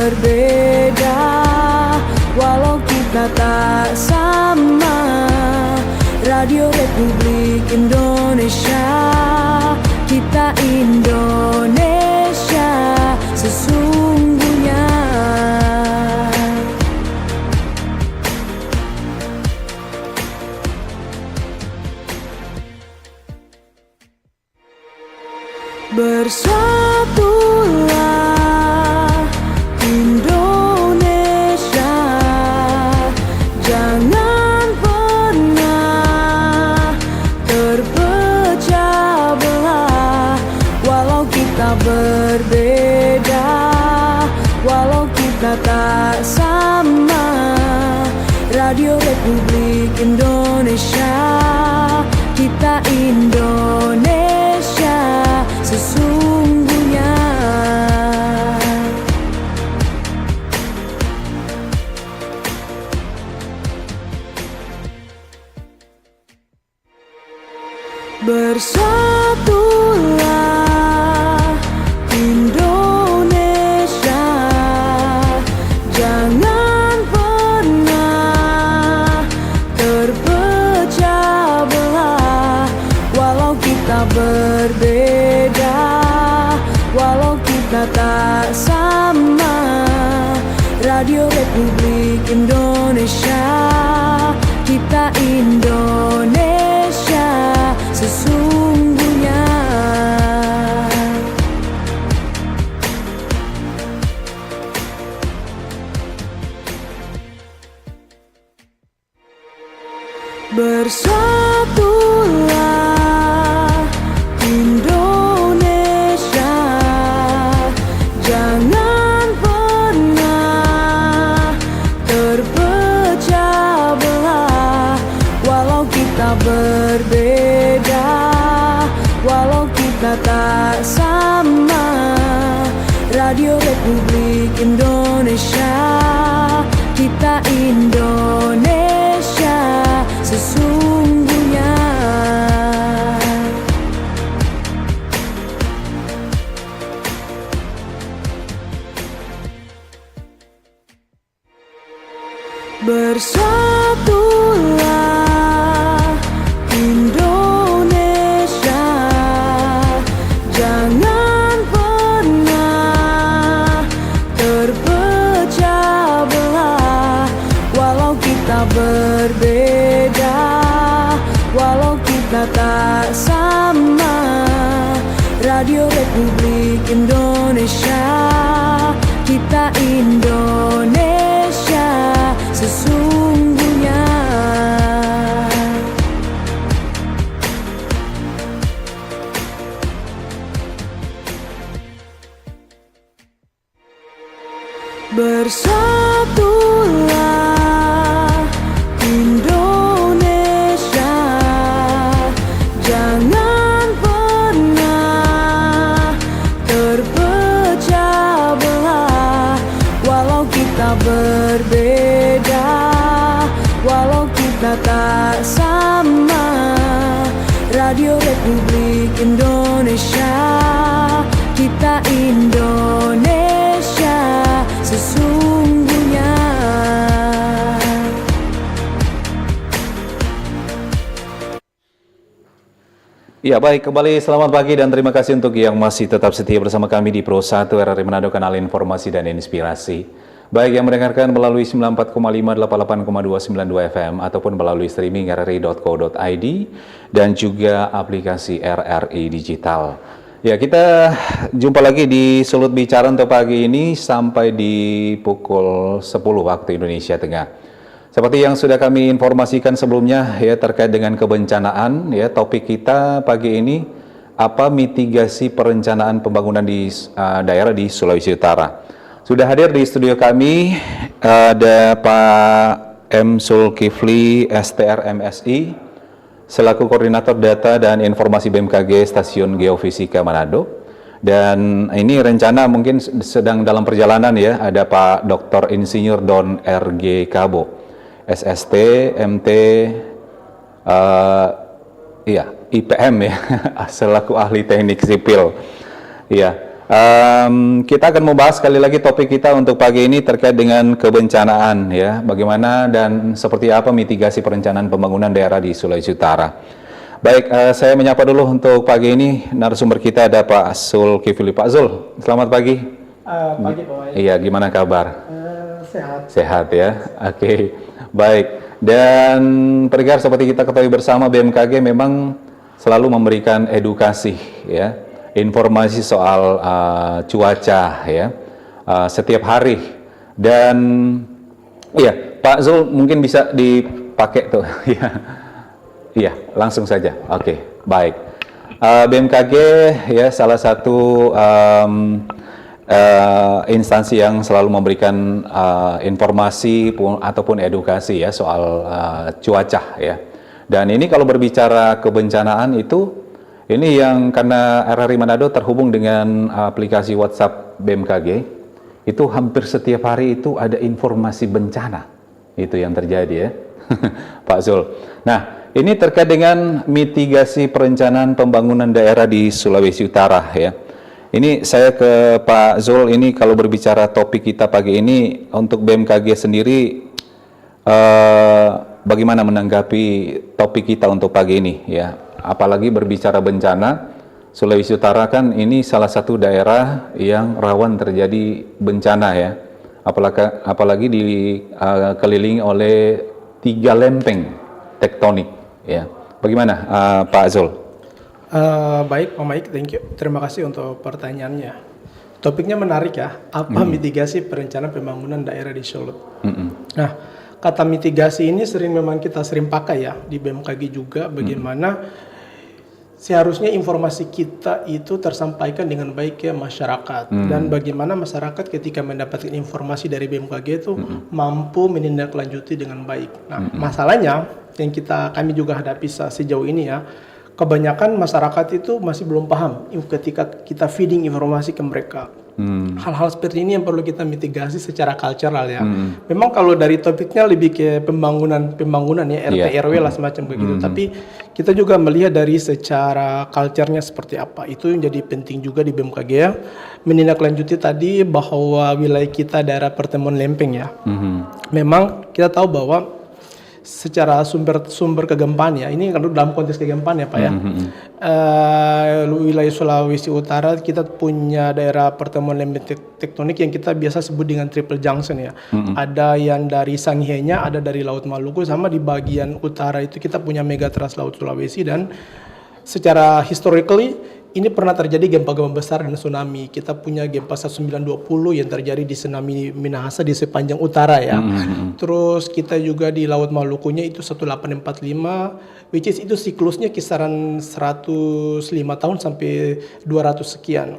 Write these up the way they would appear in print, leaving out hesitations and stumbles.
berbeda, walau kita tak sama. Radio Republik Indonesia, kita Indonesia sesungguhnya. Bersatulah Indonesia, jangan pernah terpecah belah. Walau kita berbeda, walau kita tak sama. Radio Republik Indonesia, kita Indonesia sesungguhnya. Bersatulah Indonesia, jangan pernah terpecah belah. Walau kita berbeda, walau kita tak sama. Radio Republik Indonesia, kita Indonesia sesungguhnya. Bersatulah Indonesia, jangan pernah terpecah belah. Walau kita berbeda, walau kita tak sama. Radio Republik Indonesia, kita Indonesia sesungguhnya. Bersatulah Indonesia, jangan pernah terpecah belah. Walau kita berbeda, walau kita tak sama. Radio Republik Indonesia, kita Indonesia sesungguhnya. Bersatulah Indonesia, jangan pernah terpecah belah. Walau kita berbeda, walau kita tak sama. Radio Republik Indonesia, kita Indonesia sesungguhnya. Ya baik, kembali selamat pagi dan terima kasih untuk yang masih tetap setia bersama kami di Pro 1 RRI Manado, kanal informasi dan inspirasi. Baik yang mendengarkan melalui 94,5, 88,2, 92 FM ataupun melalui streaming rri.co.id dan juga aplikasi RRI Digital. Ya, kita jumpa lagi di Sulut Bicara untuk pagi ini sampai di pukul 10 waktu Indonesia Tengah. Seperti yang sudah kami informasikan sebelumnya ya terkait dengan kebencanaan ya, topik kita pagi ini apa mitigasi perencanaan pembangunan di daerah di Sulawesi Utara. Sudah hadir di studio kami ada Pak M. Zulkifli STR MSI selaku Koordinator Data dan Informasi BMKG Stasiun Geofisika Manado. Dan ini rencana mungkin sedang dalam perjalanan ya, ada Pak Dr. Insinyur Don R.G. Kabo SST, MT, IPM ya, selaku ahli teknik sipil. Ya, Kita akan membahas sekali lagi topik kita untuk pagi ini terkait dengan kebencanaan ya. Bagaimana dan seperti apa mitigasi perencanaan pembangunan daerah di Sulawesi Utara. Baik, saya menyapa dulu untuk pagi ini narasumber kita ada Pak Zulkifli. Pak Zul, selamat pagi. Pagi Pak Wai. Iya, gimana kabar? Sehat. Sehat ya. Oke. Baik. Dan pendengar seperti kita ketahui bersama BMKG memang selalu memberikan edukasi ya, informasi soal cuaca ya setiap hari. Dan iya, Pak Zul mungkin bisa dipakai tuh ya. Iya, langsung saja. Oke, baik. BMKG ya salah satu instansi yang selalu memberikan informasi ataupun edukasi ya soal cuaca ya. Dan ini kalau berbicara kebencanaan itu, ini yang karena RRI Manado terhubung dengan aplikasi WhatsApp BMKG, itu hampir setiap hari itu ada informasi bencana itu yang terjadi ya, Pak Zul. Nah, ini terkait dengan mitigasi perencanaan pembangunan daerah di Sulawesi Utara ya. Ini saya ke Pak Zul, ini kalau berbicara topik kita pagi ini untuk BMKG sendiri, bagaimana menanggapi topik kita untuk pagi ini ya? Apalagi berbicara bencana, Sulawesi Utara kan ini salah satu daerah yang rawan terjadi bencana ya. Apalagi dikelilingi oleh 3 lempeng tektonik ya. Bagaimana Pak Zul? Baik Pak Mike, thank you. Terima kasih untuk pertanyaannya. Topiknya menarik ya, apa mitigasi perencanaan pembangunan daerah di Solo. Nah, kata mitigasi ini memang kita sering pakai ya di BMKG juga, bagaimana seharusnya informasi kita itu tersampaikan dengan baik ke masyarakat, dan bagaimana masyarakat ketika mendapatkan informasi dari BMKG itu mampu menindaklanjuti dengan baik. Nah, masalahnya yang kami juga hadapi sejauh ini ya, kebanyakan masyarakat itu masih belum paham ketika kita feeding informasi ke mereka. Hal-hal seperti ini yang perlu kita mitigasi secara cultural ya. Memang kalau dari topiknya lebih ke pembangunan ya, RT RW lah semacam begitu. Tapi kita juga melihat dari secara culture-nya seperti apa. Itu yang jadi penting juga di BMKG ya. Menindaklanjuti tadi bahwa wilayah kita daerah pertemuan lempeng ya. Memang kita tahu bahwa secara sumber kegempaan ya, ini kan dalam konteks kegempaan ya Pak ya. Wilayah Sulawesi Utara kita punya daerah pertemuan lempeng tektonik yang kita biasa sebut dengan triple junction ya. Ada yang dari Sangihe-nya, ada dari Laut Maluku, sama di bagian utara itu kita punya Megatrust Laut Sulawesi. Dan secara historically ini pernah terjadi gempa-gempa besar dan tsunami. Kita punya gempa 1920 yang terjadi di tsunami Minahasa di sepanjang utara ya. Terus kita juga di Laut Malukunya itu 1845, which is itu siklusnya kisaran 105 tahun sampai 200 sekian.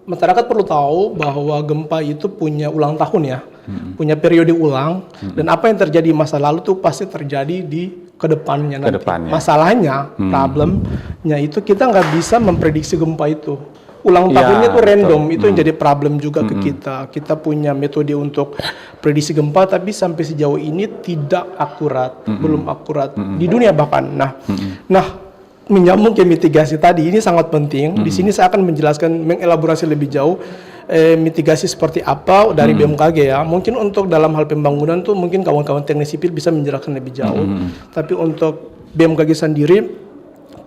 Masyarakat perlu tahu bahwa gempa itu punya ulang tahun ya, punya periode ulang, dan apa yang terjadi masa lalu tuh pasti terjadi di kedepannya nanti. Masalahnya, problemnya itu kita nggak bisa memprediksi gempa itu. Ulang tahunnya tuh random, itu yang jadi problem juga ke kita. Kita punya metode untuk prediksi gempa, tapi sampai sejauh ini tidak akurat, belum akurat di dunia bahkan. Nah, menyambung ke mitigasi tadi ini sangat penting. Di sini saya akan menjelaskan, mengelaborasi lebih jauh mitigasi seperti apa dari BMKG ya. Mungkin untuk dalam hal pembangunan tuh mungkin kawan-kawan teknik sipil bisa menjelaskan lebih jauh. Tapi untuk BMKG sendiri,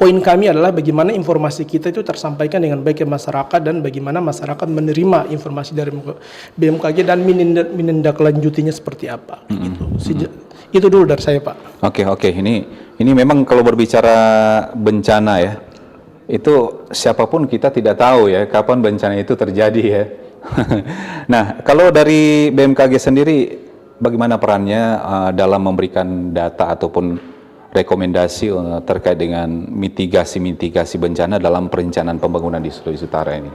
poin kami adalah bagaimana informasi kita itu tersampaikan dengan baik ke masyarakat, dan bagaimana masyarakat menerima informasi dari BMKG dan menindaklanjutinya seperti apa. Itu dulu dari saya Pak. Oke. Ini memang kalau berbicara bencana ya, itu siapapun kita tidak tahu ya kapan bencana itu terjadi ya. Nah, kalau dari BMKG sendiri bagaimana perannya dalam memberikan data ataupun rekomendasi terkait dengan mitigasi bencana dalam perencanaan pembangunan di Sulawesi Utara ini?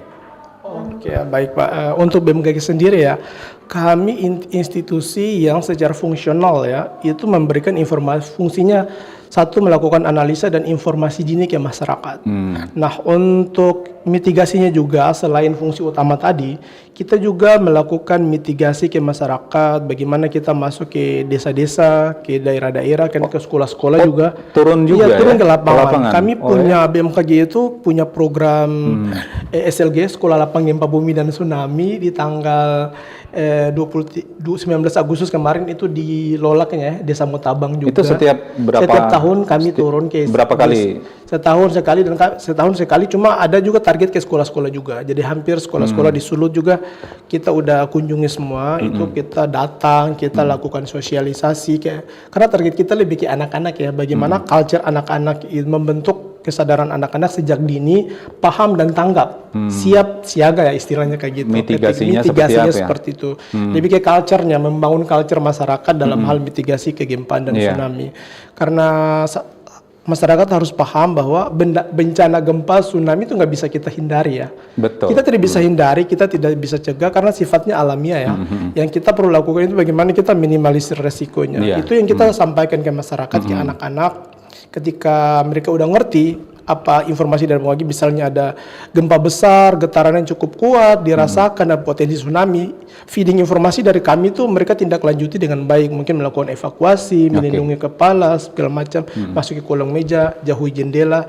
Oke, baik Pak. Untuk BMKG sendiri ya, kami institusi yang secara fungsional ya, itu memberikan informasi, fungsinya Satu, melakukan analisa dan informasi dini ke masyarakat. Nah, untuk mitigasinya juga selain fungsi utama tadi, kita juga melakukan mitigasi ke masyarakat. Bagaimana kita masuk ke desa-desa, ke daerah-daerah, ke sekolah-sekolah juga. Turun juga Iya, turun ya? ke lapangan. Kami Oh, punya BMKG itu punya program SLG, Sekolah Lapang Gempa Bumi dan Tsunami, di tanggal 19 Agustus kemarin itu di Lolaknya, Desa Mutabang juga. Itu setiap tahun kami turun ke berapa kali? Setahun sekali, dan setahun sekali, cuma ada juga target ke sekolah-sekolah juga. Jadi hampir sekolah-sekolah di Sulut juga kita udah kunjungi semua. Itu kita datang, kita lakukan sosialisasi karena target kita lebih ke anak-anak ya. Bagaimana culture anak-anak membentuk kesadaran anak-anak sejak dini, paham dan tanggap, siap siaga ya istilahnya kayak gitu. Mitigasinya seperti itu. Lebih ke culture-nya, membangun culture masyarakat dalam hal mitigasi kegempaan dan tsunami. Karena masyarakat harus paham bahwa bencana gempa, tsunami itu nggak bisa kita hindari ya. Betul. Kita tidak bisa hindari, kita tidak bisa cegah karena sifatnya alamiah ya. Yang kita perlu lakukan itu bagaimana kita minimalisir resikonya. Itu yang kita sampaikan ke masyarakat, ke anak-anak. Ketika mereka udah ngerti apa informasi dari BMKG, misalnya ada gempa besar, getaran yang cukup kuat, dirasakan ada potensi tsunami, feeding informasi dari kami tuh mereka tindak lanjuti dengan baik, mungkin melakukan evakuasi, melindungi kepala, segala macam, masuk ke kolong meja, jauhi jendela,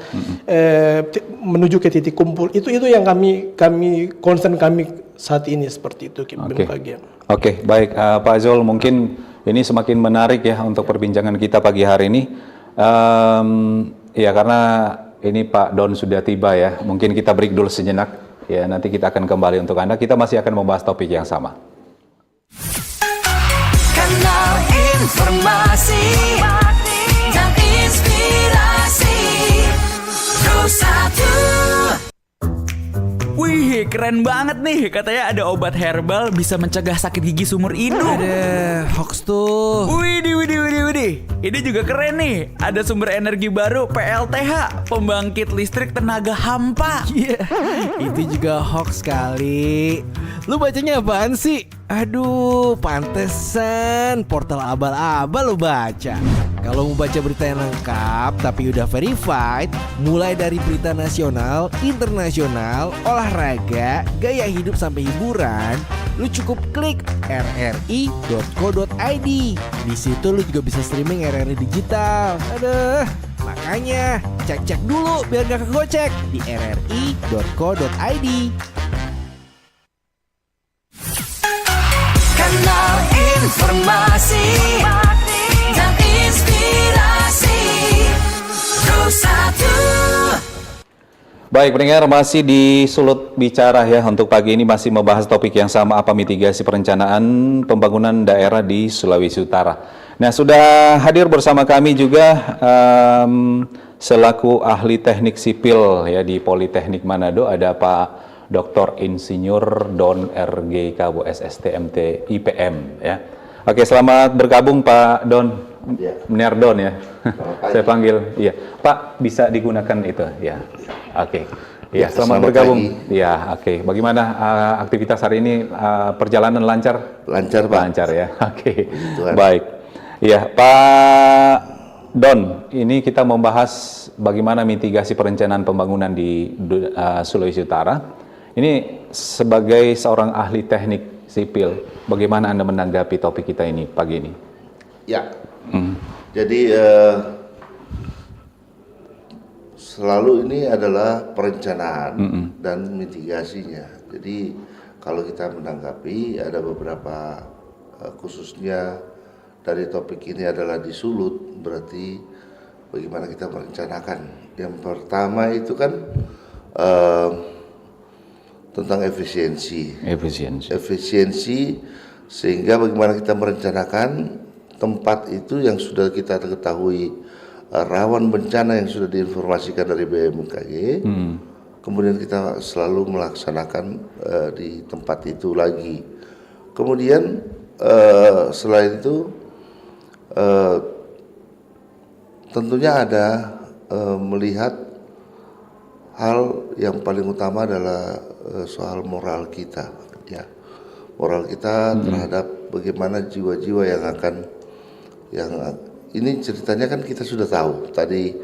menuju ke titik kumpul. Itu yang kami concern kami saat ini seperti itu BMKG. Oke, baik Pak Zul, mungkin ini semakin menarik ya untuk perbincangan kita pagi hari ini. Ya karena ini Pak Don sudah tiba ya, mungkin kita break dulu sejenak ya, nanti kita akan kembali untuk Anda. Kita masih akan membahas topik yang sama. Kanal informasi dan inspirasi Pro 1. Wih, keren banget nih. Katanya ada obat herbal bisa mencegah sakit gigi seumur hidup. Ada hoax tuh. Widih. Ini juga keren nih. Ada sumber energi baru PLTH, pembangkit listrik tenaga hampa. Iya, itu juga hoax kali. Lu bacanya apaan sih? Aduh, pantesan portal abal-abal lu baca. Kalau mau baca berita yang lengkap tapi udah verified, mulai dari berita nasional, internasional, olahraga, gaya hidup sampai hiburan, lu cukup klik rri.co.id. Di situ lu juga bisa streaming RRI digital. Aduh, makanya cek-cek dulu biar gak kegocek di rri.co.id. Kanal informasi dan inspirasi Pro 1. Baik pendengar, masih di Sulut Bicara ya, untuk pagi ini masih membahas topik yang sama, apa mitigasi perencanaan pembangunan daerah di Sulawesi Utara. Nah, sudah hadir bersama kami juga selaku ahli teknik sipil ya di Politeknik Manado, ada Pak Dr. Insinyur Don RG Kabo SSTMT IPM ya. Oke, selamat bergabung Pak Don. Ya. Mener Don ya. Saya panggil. Iya. Pak, bisa digunakan itu ya. Oke. Ya, selamat bergabung. Pagi. Ya, oke. Bagaimana aktivitas hari ini, perjalanan lancar? Lancar, Pak. Lancar ya. Oke. Tuhan. Baik. Iya, Pak Don, ini kita membahas bagaimana mitigasi perencanaan pembangunan di Sulawesi Utara. Ini sebagai seorang ahli teknik sipil, bagaimana Anda menanggapi topik kita ini pagi ini? Ya. Jadi selalu ini adalah perencanaan dan mitigasinya. Jadi kalau kita menanggapi ada beberapa khususnya dari topik ini adalah di Sulut, berarti bagaimana kita merencanakan. Yang pertama itu kan tentang efisiensi, sehingga bagaimana kita merencanakan tempat itu yang sudah kita ketahui rawan bencana yang sudah diinformasikan dari BMKG, kemudian kita selalu melaksanakan di tempat itu lagi. Kemudian selain itu tentunya ada melihat hal yang paling utama adalah soal moral kita, ya, moral kita terhadap bagaimana jiwa-jiwa yang ini ceritanya kan kita sudah tahu. Tadi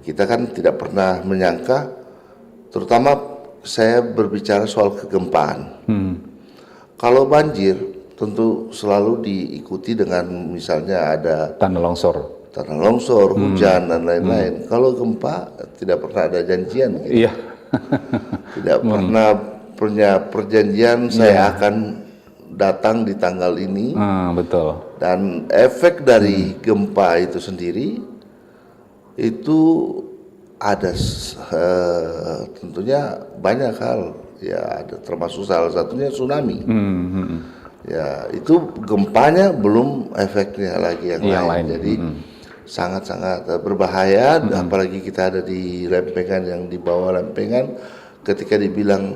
kita kan tidak pernah menyangka, terutama saya berbicara soal kegempaan. Kalau banjir tentu selalu diikuti dengan misalnya ada Tanah longsor, hujan dan lain-lain. Kalau gempa tidak pernah ada janjian. Gitu. Iya. Tidak pernah punya perjanjian saya akan datang di tanggal ini. Betul. Dan efek dari gempa itu sendiri itu ada tentunya banyak hal ya, ada termasuk salah satunya tsunami. Ya itu gempanya belum efeknya lagi yang lain. Jadi sangat-sangat berbahaya, apalagi kita ada di lempengan yang di bawah lempengan. Ketika dibilang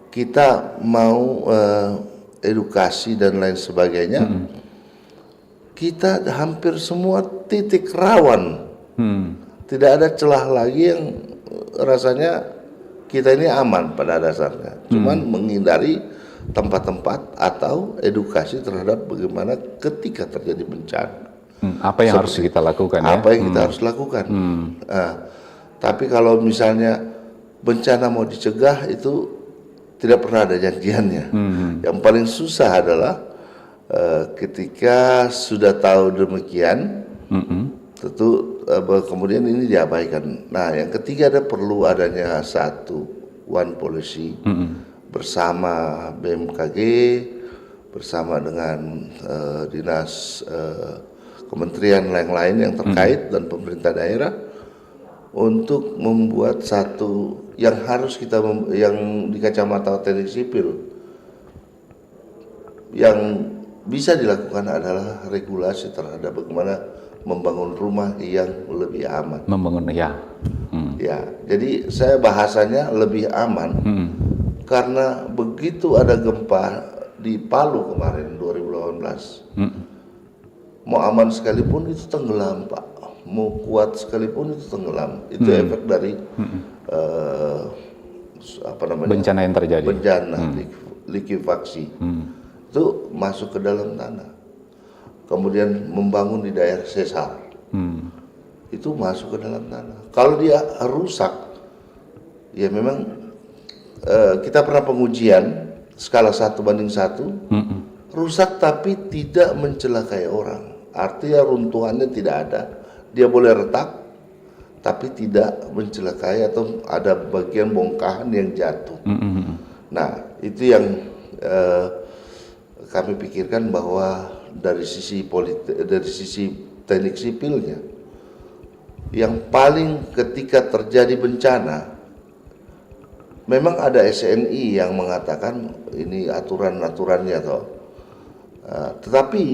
kita mau edukasi dan lain sebagainya, kita hampir semua titik rawan. Tidak ada celah lagi yang rasanya kita ini aman pada dasarnya. Cuman menghindari tempat-tempat atau edukasi terhadap bagaimana ketika terjadi bencana. Apa yang harus kita lakukan ya? Apa yang kita harus lakukan. Tapi kalau misalnya bencana mau dicegah itu tidak pernah ada janjiannya. Yang paling susah adalah ketika sudah tahu demikian, tentu kemudian ini diabaikan. Nah, yang ketiga perlu adanya satu one policy bersama BMKG, bersama dengan dinas kementerian lain-lain yang terkait dan pemerintah daerah untuk membuat satu yang harus kita yang di kacamata teknik sipil yang bisa dilakukan adalah regulasi terhadap bagaimana membangun rumah yang lebih aman. Ya, jadi saya bahasanya lebih aman karena begitu ada gempa di Palu kemarin 2018. Mau aman sekalipun itu tenggelam, Pak. Mau kuat sekalipun itu tenggelam. Itu efek dari bencana yang terjadi. Bencana likuifaksi. Itu masuk ke dalam tanah. Kemudian membangun di daerah sesar. Itu masuk ke dalam tanah. Kalau dia rusak, ya memang kita pernah pengujian skala 1:1. Rusak tapi tidak mencelakai orang. Artinya runtuhannya tidak ada. Dia boleh retak, tapi tidak mencelakai atau ada bagian bongkahan yang jatuh. Nah, itu yang kami pikirkan bahwa dari sisi teknik sipilnya, yang paling ketika terjadi bencana, memang ada SNI yang mengatakan ini aturan-aturannya toh. Tetapi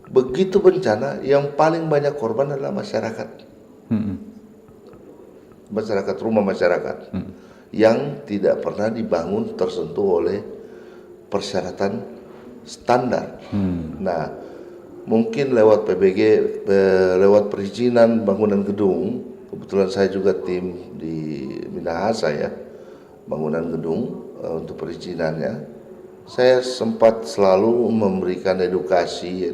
begitu bencana yang paling banyak korban adalah masyarakat. Rumah masyarakat yang tidak pernah dibangun tersentuh oleh persyaratan standar. Nah, mungkin lewat PBG, lewat perizinan bangunan gedung, kebetulan saya juga tim di Minahasa ya, bangunan gedung untuk perizinannya. Saya sempat selalu memberikan edukasi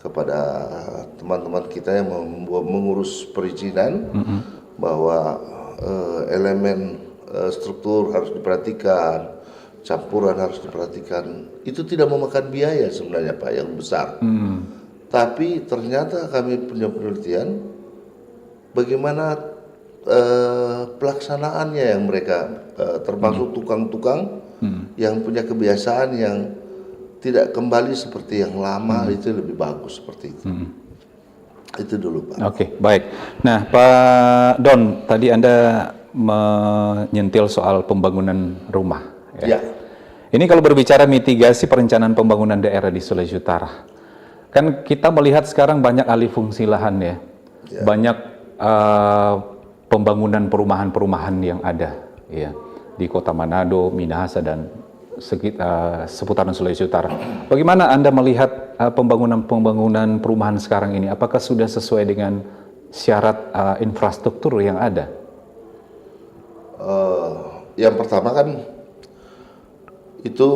kepada teman-teman kita yang mengurus perizinan bahwa elemen struktur harus diperhatikan, campuran harus diperhatikan. Itu tidak memakan biaya sebenarnya Pak yang besar. Tapi ternyata kami punya penelitian bagaimana pelaksanaannya yang mereka termasuk tukang-tukang yang punya kebiasaan yang tidak kembali seperti yang lama, itu lebih bagus seperti itu. Itu dulu Pak. Oke, baik. Nah Pak Don, tadi Anda menyentil soal pembangunan rumah. Ya. Ini kalau berbicara mitigasi perencanaan pembangunan daerah di Sulawesi Utara, kan kita melihat sekarang banyak alih fungsi lahan ya. Banyak pembangunan perumahan-perumahan yang ada ya di Kota Manado, Minahasa dan seputaran Sulawesi Utara. Bagaimana Anda melihat pembangunan perumahan sekarang ini? Apakah sudah sesuai dengan syarat infrastruktur yang ada? Yang pertama kan itu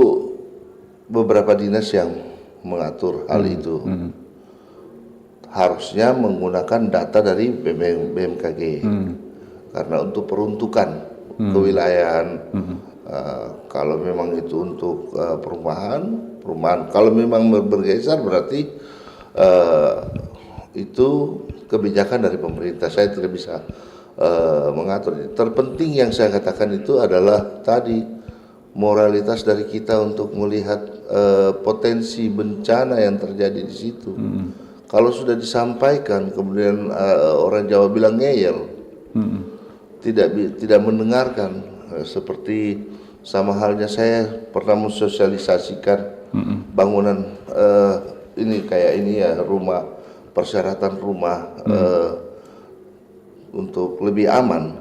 beberapa dinas yang mengatur hal itu. harusnya menggunakan data dari BMKG karena untuk peruntukan kewilayahan. Kalau memang itu untuk perumahan, kalau memang bergeser berarti itu kebijakan dari pemerintah. Saya tidak bisa mengatur. Terpenting yang saya katakan itu adalah tadi moralitas dari kita untuk melihat potensi bencana yang terjadi di situ. Kalau sudah disampaikan kemudian orang Jawa bilang ngeyel, tidak mendengarkan, seperti sama halnya saya pernah mensosialisasikan bangunan ini kayak ini ya, rumah, persyaratan rumah untuk lebih aman.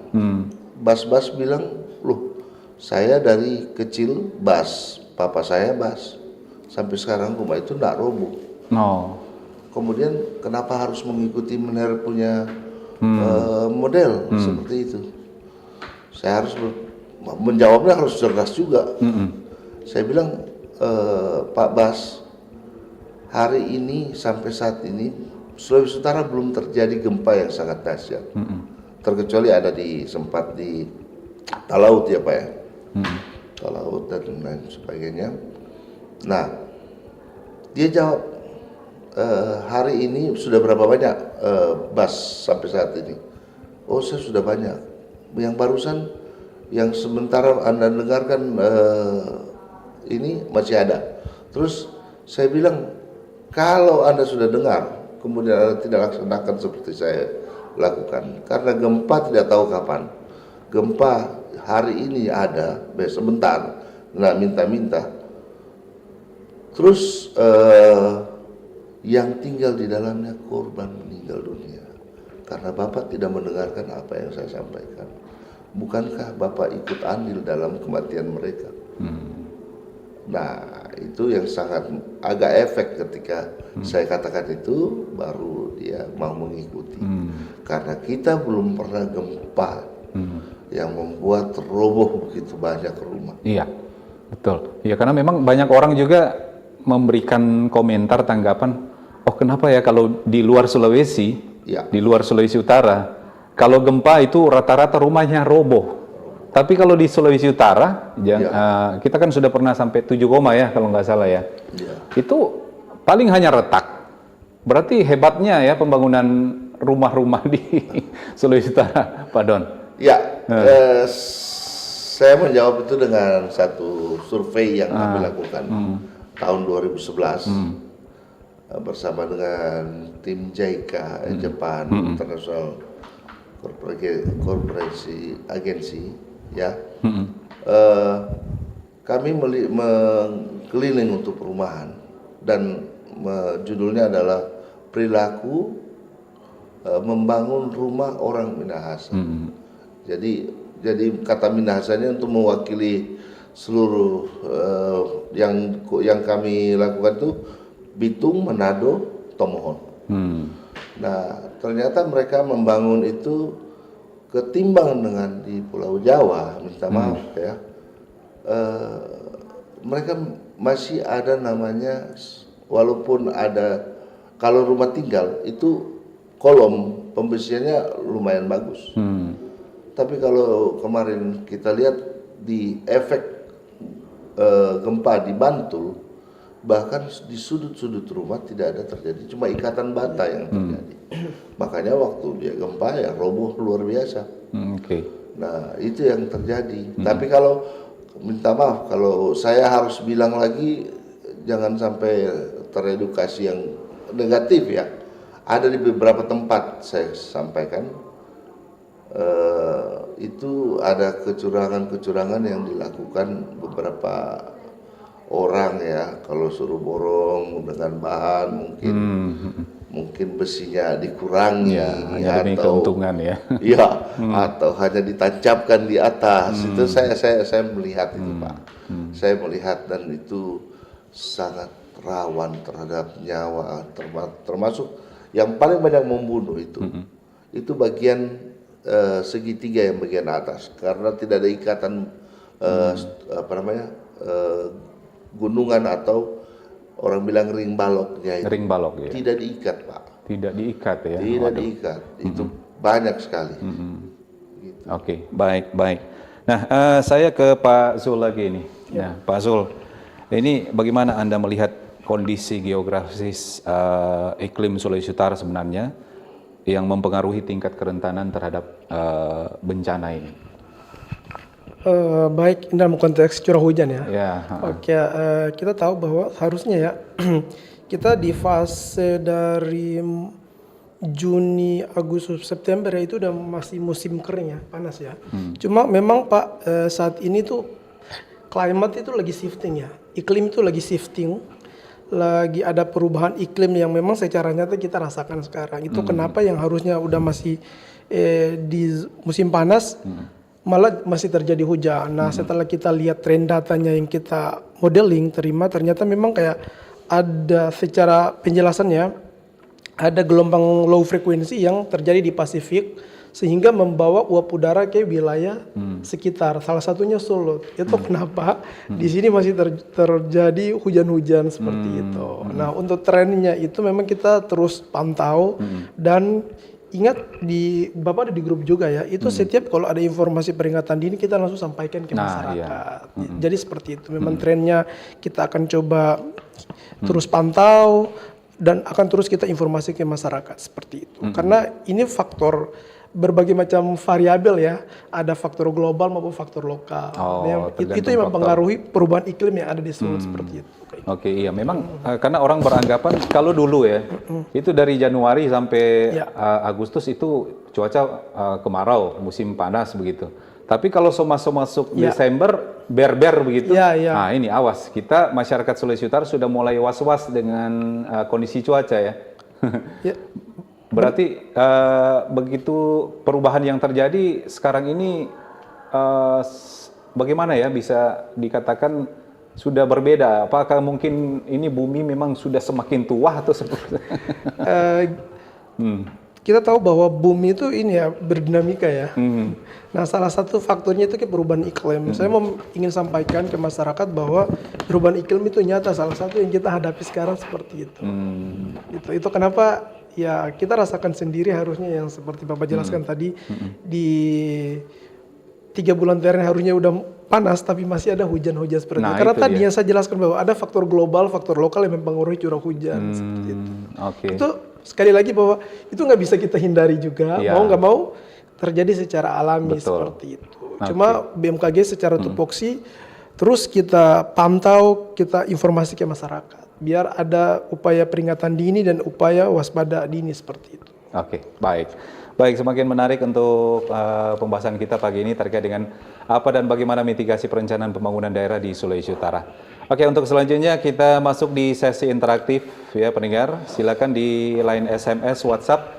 Bas-bas bilang, loh saya dari kecil bas, papa saya bas, sampai sekarang rumah itu tidak roboh. Kemudian kenapa harus mengikuti Mener punya model seperti itu? Saya harus menjawabnya harus cerdas juga. Saya bilang, Pak Bas, hari ini sampai saat ini Sulawesi Utara belum terjadi gempa yang sangat dahsyat, terkecuali ada sempat di Talaut ya Pak ya, Talaut dan lain sebagainya. Nah, dia jawab, hari ini sudah berapa banyak Bas sampai saat ini? Oh saya sudah banyak. Yang barusan, yang sementara Anda dengarkan ini masih ada. Terus saya bilang, kalau Anda sudah dengar, kemudian Anda tidak laksanakan seperti saya lakukan, karena gempa tidak tahu kapan. Gempa hari ini ada, sebentar, nah minta-minta. Terus yang tinggal di dalamnya korban meninggal dunia karena Bapak tidak mendengarkan apa yang saya sampaikan. Bukankah Bapak ikut andil dalam kematian mereka? Nah, itu yang sangat agak efek ketika saya katakan itu, baru dia mau mengikuti. Karena kita belum pernah gempa yang membuat roboh begitu banyak rumah. Iya, betul. Ya karena memang banyak orang juga memberikan komentar tanggapan, oh kenapa ya kalau di luar Sulawesi, di luar Sulawesi Utara, kalau gempa itu rata-rata rumahnya roboh. Tapi kalau di Sulawesi Utara, kita kan sudah pernah sampai 7, ya kalau nggak salah ya. Itu paling hanya retak. Berarti hebatnya ya pembangunan rumah-rumah di Sulawesi Utara, Pak Don. Ya, saya menjawab itu dengan satu survei yang kami lakukan tahun 2011 bersama dengan tim JICA Jepang International Corporation Agency. Ya, kami keliling untuk perumahan dan judulnya adalah perilaku membangun rumah orang Minahasa. Jadi kata Minahasanya untuk mewakili seluruh yang kami lakukan itu Bitung, Manado, Tomohon. Nah, ternyata mereka membangun itu ketimbang dengan di Pulau Jawa, minta maaf ya, mereka masih ada namanya, walaupun ada, kalau rumah tinggal itu kolom pembersihannya lumayan bagus. Tapi kalau kemarin kita lihat di efek gempa di Bantul, bahkan di sudut-sudut rumah tidak ada terjadi, cuma ikatan bata yang terjadi. Makanya waktu dia gempa ya roboh luar biasa. Nah itu yang terjadi. Tapi kalau minta maaf, kalau saya harus bilang lagi, jangan sampai teredukasi yang negatif ya. Ada di beberapa tempat saya sampaikan, itu ada kecurangan-kecurangan yang dilakukan beberapa orang ya. Kalau suruh borong dengan bahan mungkin besinya dikurangi hanya demi keuntungan ya. Iya, atau hanya ditancapkan di atas. Itu saya melihat itu Pak. Saya melihat dan itu sangat rawan terhadap nyawa, termasuk yang paling banyak membunuh itu. Itu bagian segitiga yang bagian atas, karena tidak ada ikatan gunungan atau orang bilang ring baloknya itu. Ring balok ya. Tidak diikat Pak. Tidak diikat ya? Tidak Waduh. diikat. Itu banyak sekali. Oke, baik, baik. Nah, saya ke Pak Zul lagi nih. Nah, Pak Zul, ini bagaimana Anda melihat kondisi geografis iklim Sulawesi Utara sebenarnya yang mempengaruhi tingkat kerentanan terhadap bencana ini? Baik, ini dalam konteks curah hujan ya. Ya, Oke, kita tahu bahwa harusnya ya kita di fase dari Juni, Agustus, September ya itu udah masih musim kering ya, panas ya. Cuma memang Pak saat ini tuh climate itu lagi shifting ya, iklim itu lagi shifting, lagi ada perubahan iklim yang memang secara nyata kita rasakan sekarang. Itu kenapa yang harusnya udah masih di musim panas malah masih terjadi hujan. Nah setelah kita lihat tren datanya yang kita modeling terima, ternyata memang kayak ada secara penjelasannya ada gelombang low frequency yang terjadi di Pasifik sehingga membawa uap udara ke wilayah sekitar, salah satunya Solo. Itu kenapa di sini masih terjadi hujan-hujan seperti itu. Nah untuk trennya itu memang kita terus pantau dan ingat Bapak ada di grup juga ya, itu setiap kalau ada informasi peringatan dini kita langsung sampaikan ke masyarakat. Jadi seperti itu, memang trennya kita akan coba terus pantau dan akan terus kita informasi ke masyarakat seperti itu. Karena ini faktor berbagai macam variabel ya, ada faktor global maupun faktor lokal. Itu yang mempengaruhi perubahan iklim yang ada di Solo seperti itu. Oke, iya memang karena orang beranggapan kalau dulu ya itu dari Januari sampai Agustus itu cuaca kemarau, musim panas begitu. Tapi kalau masuk Desember ber-ber begitu, nah ini awas, kita masyarakat Sulawesi Utara sudah mulai was-was dengan kondisi cuaca ya. Berarti begitu perubahan yang terjadi sekarang ini bagaimana ya bisa dikatakan sudah berbeda? Apakah mungkin ini bumi memang sudah semakin tua atau seperti Kita tahu bahwa bumi itu ini ya berdinamika ya. Nah salah satu faktornya itu ke perubahan iklim. Saya ingin sampaikan ke masyarakat bahwa perubahan iklim itu nyata, salah satu yang kita hadapi sekarang seperti itu. Itu kenapa ya kita rasakan sendiri harusnya yang seperti Bapak jelaskan tadi di 3 bulan terakhir harusnya udah panas tapi masih ada hujan-hujan seperti itu. Karena tadi yang saya jelaskan bahwa ada faktor global, faktor lokal yang mempengaruhi curah hujan seperti itu. Itu sekali lagi bahwa itu nggak bisa kita hindari juga, mau nggak mau terjadi secara alami seperti itu. Cuma BMKG secara tupoksi terus kita pantau, kita informasi ke masyarakat biar ada upaya peringatan dini dan upaya waspada dini seperti itu. Oke, baik. Baik, semakin menarik untuk pembahasan kita pagi ini terkait dengan apa dan bagaimana mitigasi perencanaan pembangunan daerah di Sulawesi Utara. Oke, untuk selanjutnya kita masuk di sesi interaktif ya pendengar. Silakan di line SMS, WhatsApp,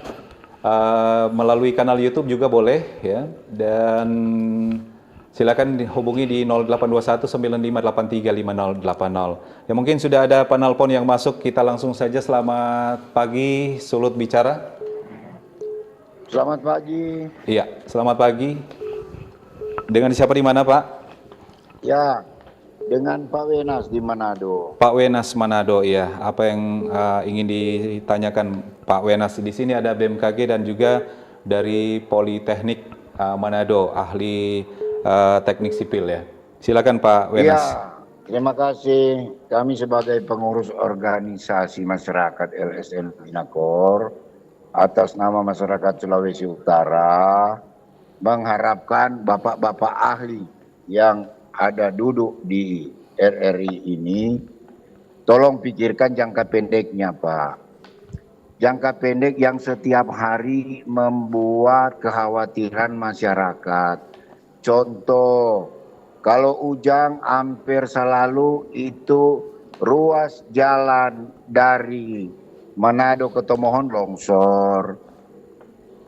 melalui kanal YouTube juga boleh ya. Dan silakan dihubungi di 0821 9583 5080. Ya mungkin sudah ada penelpon yang masuk, kita langsung saja. Selamat pagi, Sulut Bicara. Selamat pagi. Iya, selamat pagi. Dengan siapa di mana, Pak? Ya, dengan Pak Wenas di Manado. Pak Wenas Manado, iya. Apa yang ingin ditanyakan Pak Wenas? Di sini ada BMKG dan juga dari Politeknik Manado, ahli teknik sipil ya. Silakan Pak Wenas. Ya, terima kasih. Kami sebagai pengurus organisasi masyarakat LSM Pinakor atas nama masyarakat Sulawesi Utara mengharapkan bapak-bapak ahli yang ada duduk di RRI ini tolong pikirkan jangka pendeknya, Pak. Jangka pendek yang setiap hari membuat kekhawatiran masyarakat. Contoh, kalau Ujang hampir selalu itu ruas jalan dari Manado ke Tomohon longsor.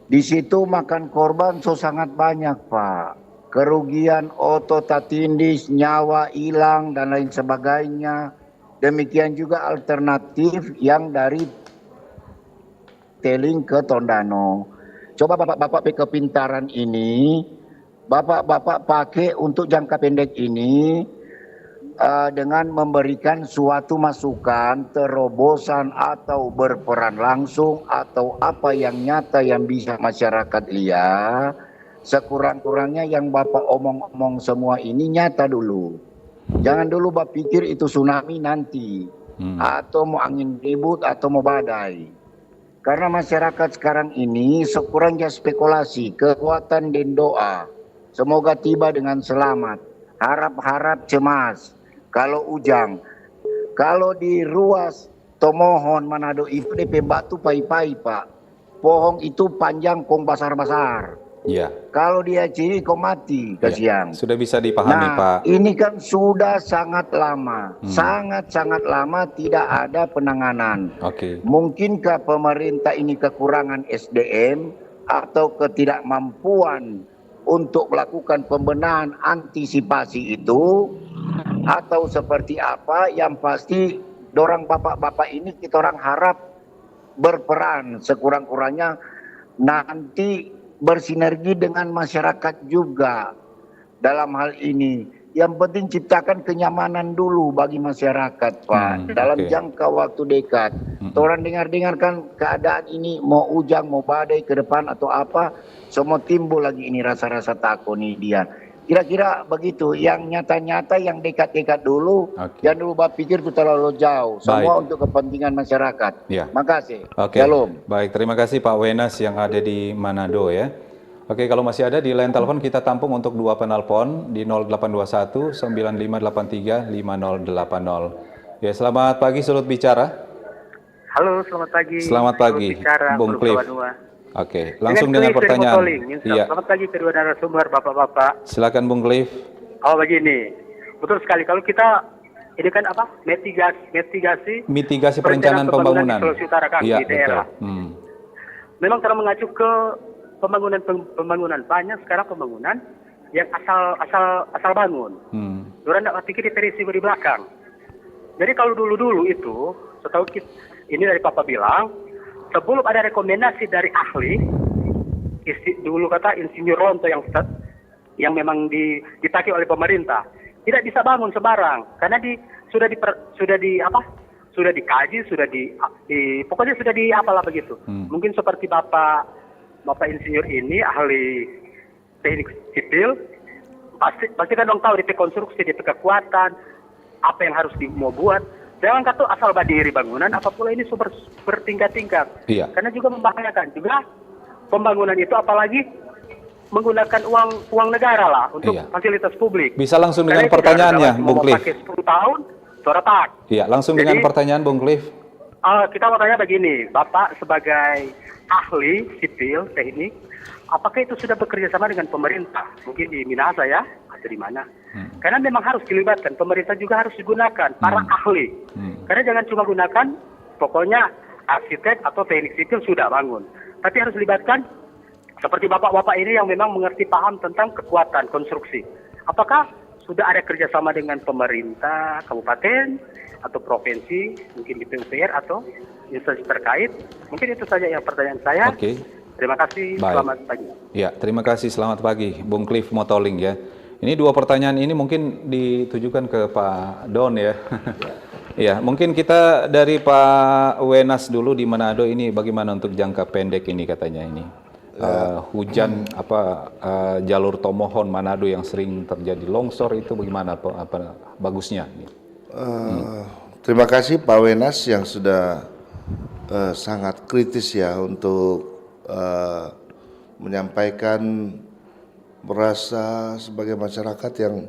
Di situ makan korban sangat banyak, Pak. Kerugian otot tatindis, nyawa hilang dan lain sebagainya. Demikian juga alternatif yang dari Teling ke Tondano. Coba bapak-bapak kepintaran ini, bapak-bapak pakai untuk jangka pendek ini. dengan memberikan suatu masukan, terobosan atau berperan langsung atau apa yang nyata yang bisa masyarakat lihat, sekurang-kurangnya yang Bapak omong-omong semua ini nyata dulu. Jangan dulu Bapak pikir itu tsunami nanti, atau mau angin ribut atau mau badai. Karena masyarakat sekarang ini sekurangnya spekulasi, kekuatan dan doa. Semoga tiba dengan selamat. Harap-harap cemas. Kalau ujang, kalau di ruas Tomohon Manado itu DP batu pai-pai Pak. Pohon itu panjang kong basar-basar. Iya. Kalau dia ciri kok mati kasihan. Sudah bisa dipahami, Nah, Pak. ini kan sudah sangat lama, sangat-sangat lama tidak ada penanganan. Oke. Mungkinkah pemerintah ini kekurangan SDM atau ketidakmampuan untuk melakukan pembenahan antisipasi itu, atau seperti apa? Yang pasti dorang bapak-bapak ini kita orang harap berperan sekurang-kurangnya nanti bersinergi dengan masyarakat juga dalam hal ini. Yang penting ciptakan kenyamanan dulu bagi masyarakat, Pak, dalam jangka waktu dekat. Orang dengar-dengar kan keadaan ini mau ujang, mau badai ke depan atau apa, semua timbul lagi ini rasa-rasa takut nih dia. Kira-kira begitu, yang nyata-nyata, yang dekat-dekat dulu, jangan dulu berpikir itu terlalu jauh. Semua untuk kepentingan masyarakat. Ya. Makasih. Oke. Shalom. Baik, terima kasih Pak Wenas yang ada di Manado ya. Oke, kalau masih ada di line telepon kita tampung untuk 2 penelpon di 0821 9583 5080. Ya, selamat pagi Sulut Bicara. Halo, selamat pagi. Selamat pagi, Bung Cliff. Oke, langsung dengan pertanyaan. Iya. Selamat pagi kedua narasumber, Bapak-bapak. Silakan Bung Cliff. Oh, begini. Betul sekali kalau kita ini kan apa? Mitigasi perencanaan pembangunan di Sulawesi Utara kan, iya, di daerah. betul. Memang karena mengacu ke pembangunan banyak sekarang pembangunan yang asal bangun. Orang tidak pikir di risiko di belakang. Jadi kalau dulu itu, setahu kita, ini dari Papa bilang, sebelum ada rekomendasi dari ahli, dulu kata insinyur Ronto yang memang dipakai oleh pemerintah, tidak bisa bangun sembarang karena sudah dikaji, pokoknya sudah apalah begitu. Mungkin seperti Bapak insinyur ini ahli teknik sipil, pasti kan dong tahu DP konstruksi, DP kekuatan, apa yang harus mau buat. Jangan kata asal berdiri bangunan, apapun ini bertingkat-tingkat. Iya. Karena juga membahayakan juga pembangunan itu, apalagi menggunakan uang negara lah untuk fasilitas publik. Bisa langsung dengan pertanyaannya, Bung Cliff. Pakai 10 tahun, retak. Iya, langsung dengan pertanyaan, Bung Cliff. Kita mau tanya begini, Bapak sebagai ahli sipil teknik, apakah itu sudah bekerja sama dengan pemerintah? Mungkin di Minasa ya, atau di mana? Karena memang harus dilibatkan, pemerintah juga harus digunakan, para ahli. Karena jangan cuma gunakan, pokoknya arsitek atau teknik sipil sudah bangun. Tapi harus dilibatkan seperti bapak-bapak ini yang memang mengerti paham tentang kekuatan konstruksi. Apakah sudah ada kerjasama dengan pemerintah kabupaten atau provinsi, mungkin di PUPR atau instansi terkait? Mungkin itu saja yang pertanyaan saya. Oke. Terima kasih. Baik. Selamat pagi. Ya, terima kasih. Selamat pagi, Bung Cliff Motoling ya. Ini 2 pertanyaan ini mungkin ditujukan ke Pak Don ya. Ya, mungkin kita dari Pak Wenas dulu di Manado ini bagaimana untuk jangka pendek ini katanya ini. Hujan jalur Tomohon Manado yang sering terjadi longsor itu bagaimana apa bagusnya? Terima kasih Pak Wenas yang sudah sangat kritis ya untuk menyampaikan merasa sebagai masyarakat yang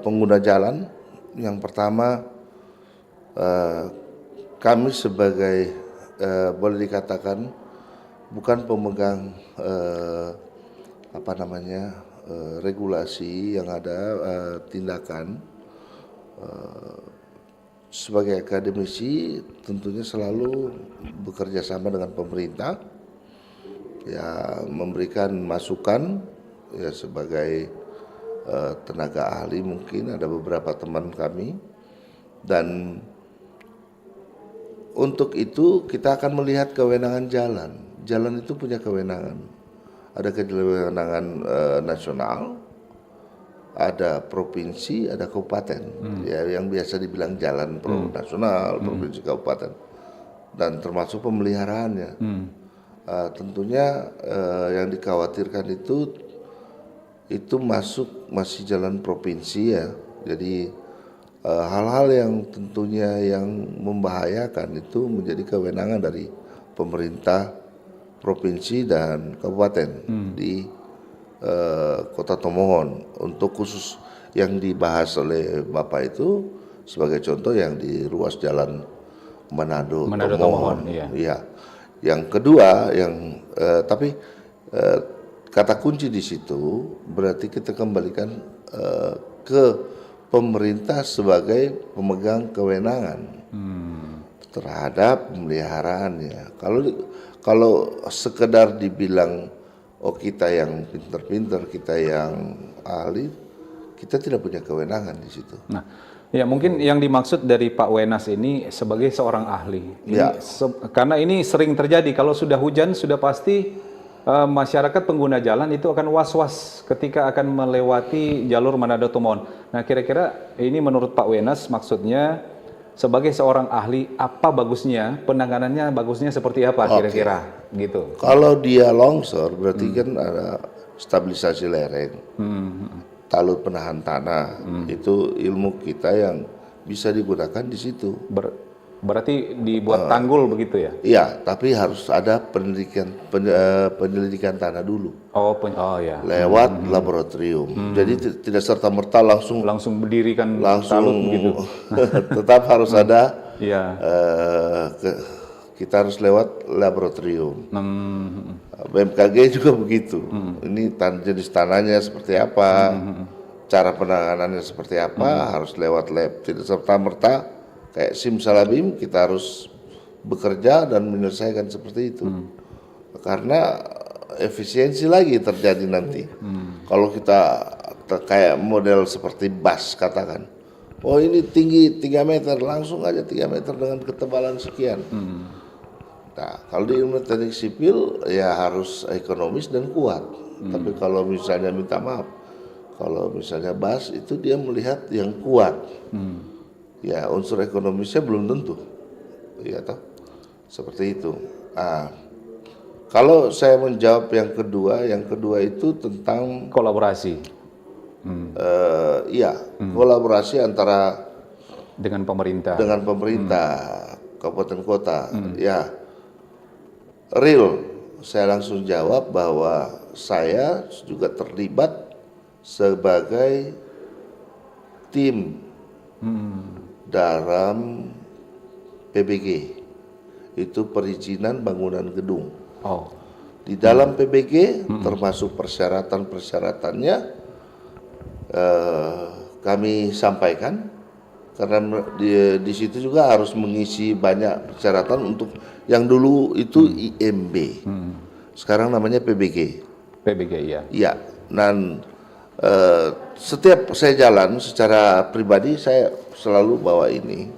pengguna jalan. Yang pertama, kami sebagai boleh dikatakan bukan pemegang regulasi yang ada, tindakan. Sebagai akademisi tentunya selalu bekerja sama dengan pemerintah, ya memberikan masukan ya sebagai tenaga ahli, mungkin ada beberapa teman kami, dan untuk itu kita akan melihat kewenangan jalan. Jalan itu punya kewenangan, ada kewenangan nasional, ada provinsi, ada kabupaten, ya yang biasa dibilang jalan nasional, provinsi, kabupaten, dan termasuk pemeliharaannya. Tentunya yang dikhawatirkan itu masih jalan provinsi ya. Jadi hal-hal yang tentunya yang membahayakan itu menjadi kewenangan dari pemerintah provinsi dan kabupaten di Kota Tomohon. Untuk khusus yang dibahas oleh Bapak itu sebagai contoh yang di ruas jalan Manado Tomohon. Iya. Yang kedua tapi kata kunci di situ berarti kita kembalikan ke pemerintah sebagai pemegang kewenangan terhadap pemeliharaannya. Kalau sekedar dibilang kita yang pinter-pinter, kita yang ahli, kita tidak punya kewenangan di situ. Nah, ya mungkin yang dimaksud dari Pak Wenas ini sebagai seorang ahli. Karena ini sering terjadi kalau sudah hujan sudah pasti masyarakat pengguna jalan itu akan was-was ketika akan melewati jalur Manado Tomohon. Nah, kira-kira ini menurut Pak Wenas maksudnya sebagai seorang ahli apa bagusnya, penanganannya bagusnya seperti apa kira-kira gitu. Kalau dia longsor berarti kan ada stabilisasi lereng, talut penahan tanah, itu ilmu kita yang bisa digunakan di situ. Berarti dibuat tanggul begitu ya? Iya, tapi harus ada penyelidikan tanah dulu. Ya. Lewat laboratorium. Jadi tidak serta merta langsung berdirikan talut begitu. Tetap harus ada. Iya. Kita harus lewat laboratorium. BMKG juga begitu. Ini jenis tanahnya seperti apa, cara penanganannya seperti apa, harus lewat lab. Tidak serta merta kayak simsalabim kita harus bekerja dan menyelesaikan seperti itu. Karena efisiensi lagi terjadi nanti. Kalau kita kayak model seperti bus katakan, ini tinggi 3 meter, langsung aja 3 meter dengan ketebalan sekian. Nah, kalau di ilmu teknik sipil ya harus ekonomis dan kuat. Tapi kalau misalnya minta maaf, kalau misalnya bus itu dia melihat yang kuat. Ya unsur ekonomisnya belum tentu, ya toh, seperti itu. Kalau saya menjawab yang kedua itu tentang kolaborasi. Kolaborasi antara dengan pemerintah, kabupaten kota. Ya, real. Saya langsung jawab bahwa saya juga terlibat sebagai tim dalam PBG, itu perizinan bangunan gedung. Di dalam PBG termasuk persyaratan-persyaratannya kami sampaikan, karena di situ juga harus mengisi banyak persyaratan untuk yang dulu itu IMB, sekarang namanya PBG. Ya. Iya, dan setiap saya jalan secara pribadi saya selalu bawa ini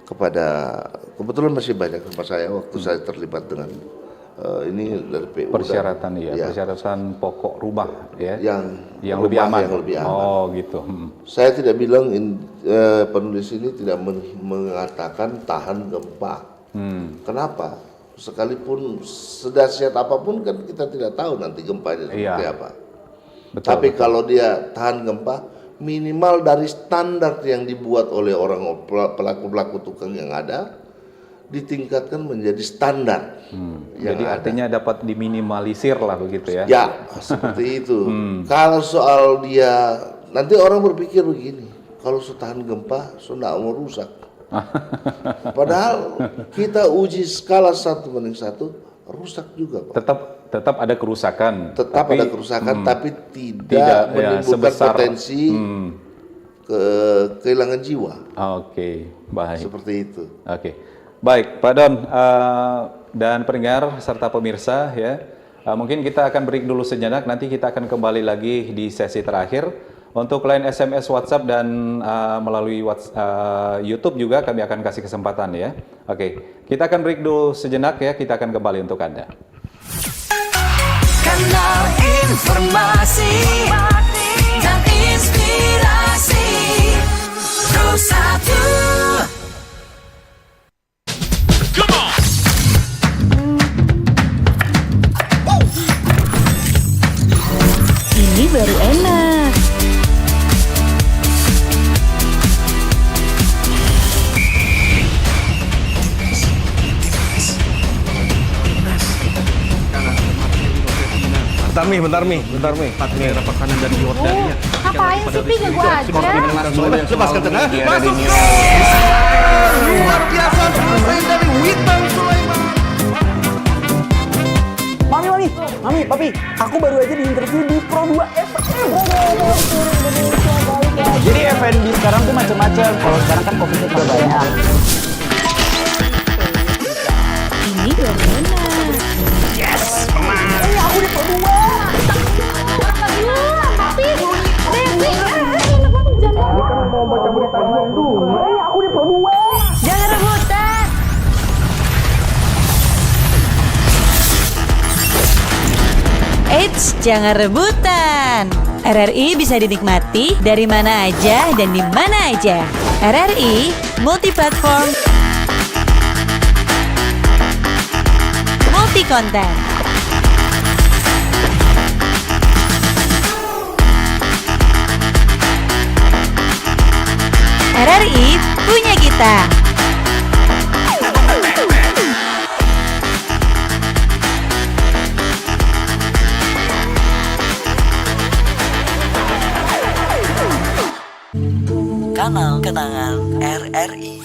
kepada, kebetulan masih banyak tempat saya waktu saya terlibat dengan ini dari PU persyaratan persyaratan pokok rumah ya yang lebih aman. Gitu. Saya tidak bilang penulis ini tidak mengatakan tahan gempa. Kenapa? Sekalipun sedahsyat apapun kan kita tidak tahu nanti gempanya seperti apa. Tapi kalau dia tahan gempa, minimal dari standar yang dibuat oleh orang pelaku-pelaku tukang yang ada, ditingkatkan menjadi standar. Jadi artinya dapat diminimalisir lah begitu ya? Ya, seperti itu. Kalau soal dia, nanti orang berpikir begini, kalau tahan gempa, tidak mau rusak. Padahal kita uji skala 1:1, rusak juga, Pak. Tetap ada kerusakan. Tapi tidak menimbulkan potensi kehilangan jiwa. Baik. Seperti itu. Baik, Pak Don dan pendengar serta pemirsa ya. Mungkin kita akan break dulu sejenak. Nanti kita akan kembali lagi di sesi terakhir. Untuk line SMS, WhatsApp dan melalui YouTube juga kami akan kasih kesempatan ya. Kita akan break dulu sejenak ya. Kita akan kembali untuk Anda. Kanal informasi dan inspirasi. Dapat kanan dari Yordania. Ngapain sih Pi gua aja? Lepaskan tenang. Masuk. Luar biasa selesai dari Witan Sulaiman. Mami, papi, aku baru aja diinterview di Pro 2 FM. Jadi F&B sekarang tuh macam-macam. Kalau sekarang kan COVID-nya udah banyak. Ini gimana? Yes, menang. Aku di Pro 2. Papi, Devi, Kan mau baca berita dulu. Aku di Pro 2. jangan rebutan. Eits, jangan rebutan. RRI bisa dinikmati dari mana aja dan di mana aja. RRI multiplatform, multi konten. RRI punya kita. Kanal Kenangan RRI.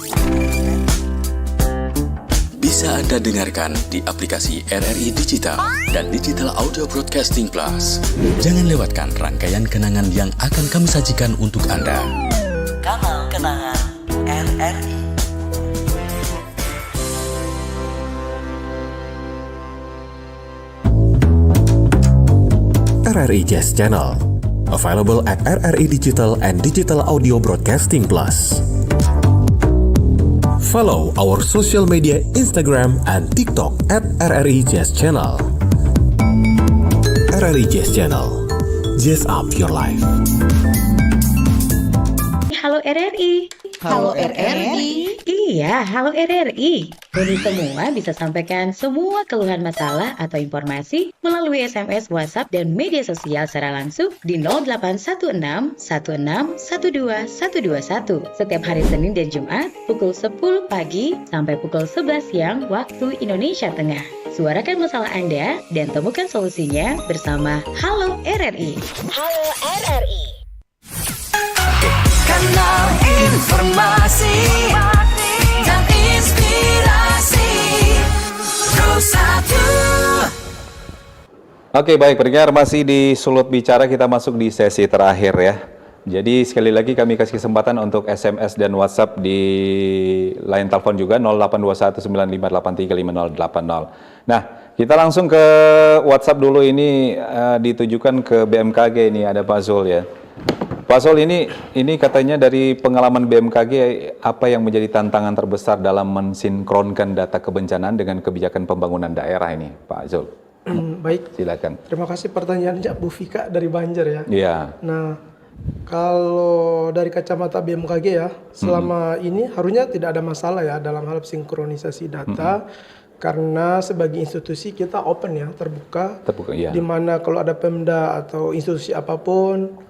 Bisa Anda dengarkan di aplikasi RRI Digital dan Digital Audio Broadcasting Plus. Jangan lewatkan rangkaian kenangan yang akan kami sajikan untuk Anda. Kanal Kenangan RRI. RRI Jazz Channel, available at RRI Digital and Digital Audio Broadcasting Plus. Follow our social media Instagram and TikTok at RRI Jazz Channel. RRI Jazz Channel, jazz up your life. Halo RRI. Halo RRI. Iya, halo RRI. Budi semua bisa sampaikan semua keluhan masalah atau informasi melalui SMS, WhatsApp, dan media sosial secara langsung di 0816 16 12 121 setiap hari Senin dan Jumat pukul 10 pagi sampai pukul 11 siang waktu Indonesia Tengah. Suarakan masalah Anda dan temukan solusinya bersama Halo RRI. Halo RRI. Kanal informasi dan inspirasi. Pro 1. Oke, baik pendengar, masih di Sulut Bicara, kita masuk di sesi terakhir ya. Jadi sekali lagi kami kasih kesempatan untuk SMS dan WhatsApp di line telepon juga 082195835080. Nah, kita langsung ke WhatsApp dulu, ini ditujukan ke BMKG, ini ada Pak Zul ya. Pak Zul, ini katanya dari pengalaman BMKG, apa yang menjadi tantangan terbesar dalam mensinkronkan data kebencanaan dengan kebijakan pembangunan daerah ini, Pak Zul? Baik. Silakan. Terima kasih pertanyaannya Bu Fika dari Banjar ya. Iya. Nah, kalau dari kacamata BMKG ya, selama ini harusnya tidak ada masalah ya dalam hal sinkronisasi data. Karena sebagai institusi kita open ya, terbuka. Iya. Di mana kalau ada Pemda atau institusi apapun,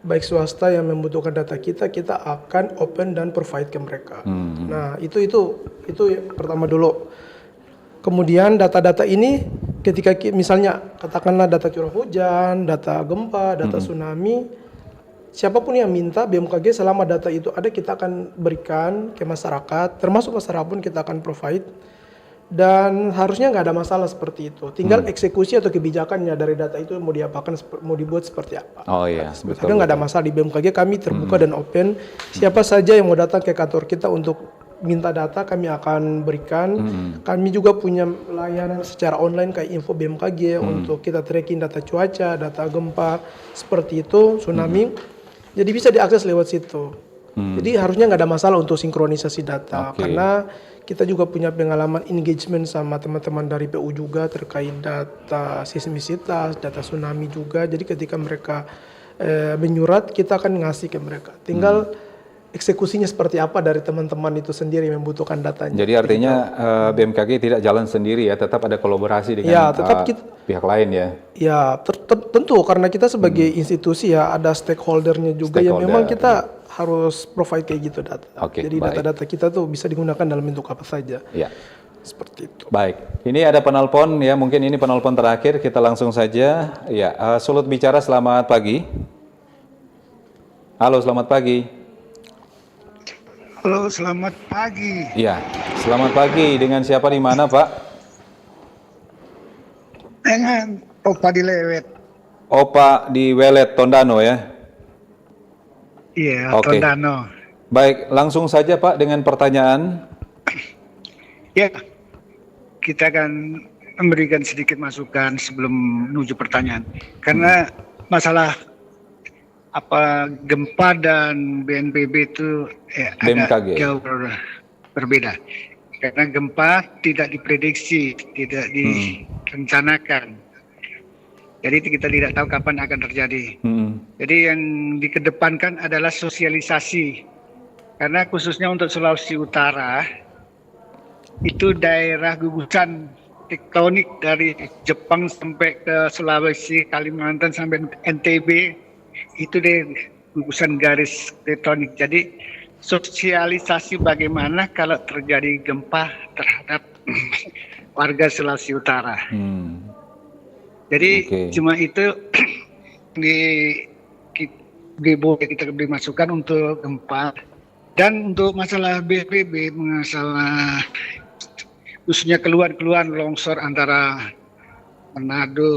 baik swasta yang membutuhkan data kita akan open dan provide ke mereka. Nah, itu pertama dulu. Kemudian data-data ini ketika misalnya katakanlah data curah hujan, data gempa, data tsunami, siapapun yang minta BMKG selama data itu ada kita akan berikan ke masyarakat, termasuk masyarakat pun kita akan provide. Dan harusnya nggak ada masalah seperti itu. Tinggal eksekusi atau kebijakannya dari data itu mau diapakan, mau dibuat seperti apa. Oh iya, betul. Tapi nggak ada masalah di BMKG, kami terbuka dan open. Siapa saja yang mau datang ke kantor kita untuk minta data, kami akan berikan. Kami juga punya layanan secara online kayak info BMKG untuk kita tracking data cuaca, data gempa, seperti itu, tsunami. Jadi bisa diakses lewat situ. Jadi harusnya nggak ada masalah untuk sinkronisasi data. Karena kita juga punya pengalaman engagement sama teman-teman dari PU juga terkait data seismisitas, data tsunami juga. Jadi ketika mereka menyurat, kita akan ngasih ke mereka. Tinggal eksekusinya seperti apa dari teman-teman itu sendiri yang membutuhkan datanya. Jadi artinya BMKG tidak jalan sendiri ya, tetap ada kolaborasi dengan pihak lain ya. Ya, tentu karena kita sebagai institusi ya ada stakeholdernya juga yang memang kita harus provide kayak gitu data. Jadi data-data kita tuh bisa digunakan dalam bentuk apa saja. Ya. Seperti itu. Baik, ini ada penelpon ya, mungkin ini penelpon terakhir, kita langsung saja. Ya, Sulut bicara, selamat pagi. Halo, selamat pagi. Halo, selamat pagi. Ya, selamat pagi. Dengan siapa di mana, Pak? Dengan Opa di Lewet. Opa di Welet, Tondano ya? Iya, Oke. Tondano. Baik, langsung saja Pak dengan pertanyaan. Ya, kita akan memberikan sedikit masukan sebelum menuju pertanyaan. Karena masalah gempa dan BNPB itu BMKG. agak jauh berbeda. Karena gempa tidak diprediksi, tidak direncanakan. Jadi kita tidak tahu kapan akan terjadi. Jadi yang dikedepankan adalah sosialisasi. Karena khususnya untuk Sulawesi Utara, itu daerah gugusan tektonik dari Jepang sampai ke Sulawesi, Kalimantan sampai NTB, itu deh gugusan garis tektonik. Jadi sosialisasi bagaimana kalau terjadi gempa terhadap warga Sulawesi Utara. Jadi cuma itu boleh kita beri masukan untuk gempa. Dan untuk masalah BPB, masalah khususnya keluhan-keluhan longsor antara Manado,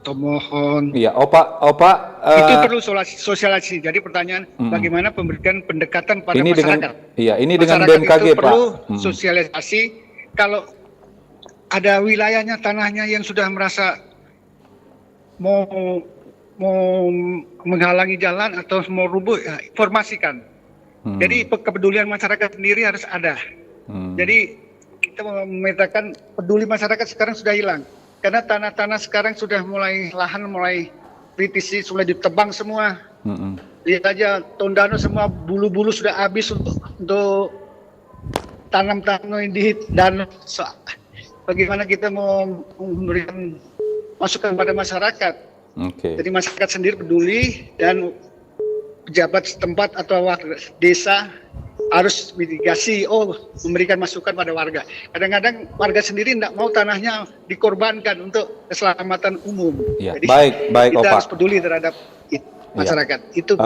Tomohon. Iya, Opa. Itu perlu sosialisasi. Jadi pertanyaan, bagaimana memberikan pendekatan pada ini masyarakat? Ini Masyarakat dengan BMKG, itu perlu Pak. sosialisasi. Kalau ada wilayahnya, tanahnya yang sudah merasa mau menghalangi jalan atau mau rubuh, ya, informasikan. Jadi kepedulian masyarakat sendiri harus ada. Jadi kita memetakan peduli masyarakat sekarang sudah hilang. Karena tanah-tanah sekarang sudah lahan mulai kritis, sudah ditebang semua. Lihat aja Tondano semua bulu-bulu sudah habis untuk tanam-tanam di danau. Bagaimana kita mau memberikan masukan pada masyarakat? Jadi masyarakat sendiri peduli dan pejabat setempat atau warga desa harus mitigasi, memberikan masukan pada warga. Kadang-kadang warga sendiri tidak mau tanahnya dikorbankan untuk keselamatan umum. Ya, jadi baik kita Opa. harus peduli terhadap masyarakat. Itu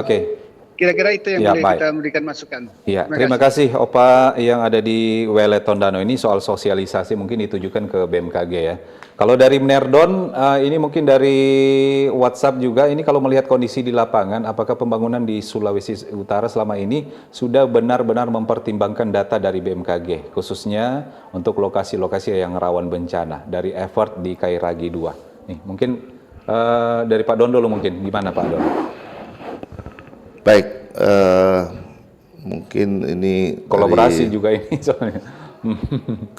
kira-kira itu yang boleh kita memberikan masukan. Ya, terima kasih Opa yang ada di Welet Tondano. Ini soal sosialisasi mungkin ditujukan ke BMKG ya. Kalau dari Menerdon, ini mungkin dari WhatsApp juga, ini kalau melihat kondisi di lapangan, apakah pembangunan di Sulawesi Utara selama ini sudah benar-benar mempertimbangkan data dari BMKG, khususnya untuk lokasi-lokasi yang rawan bencana, dari effort di Kairagi 2. Nih, mungkin dari Pak Don dulu mungkin, gimana Pak Don? Baik, mungkin ini kolaborasi juga ini soalnya.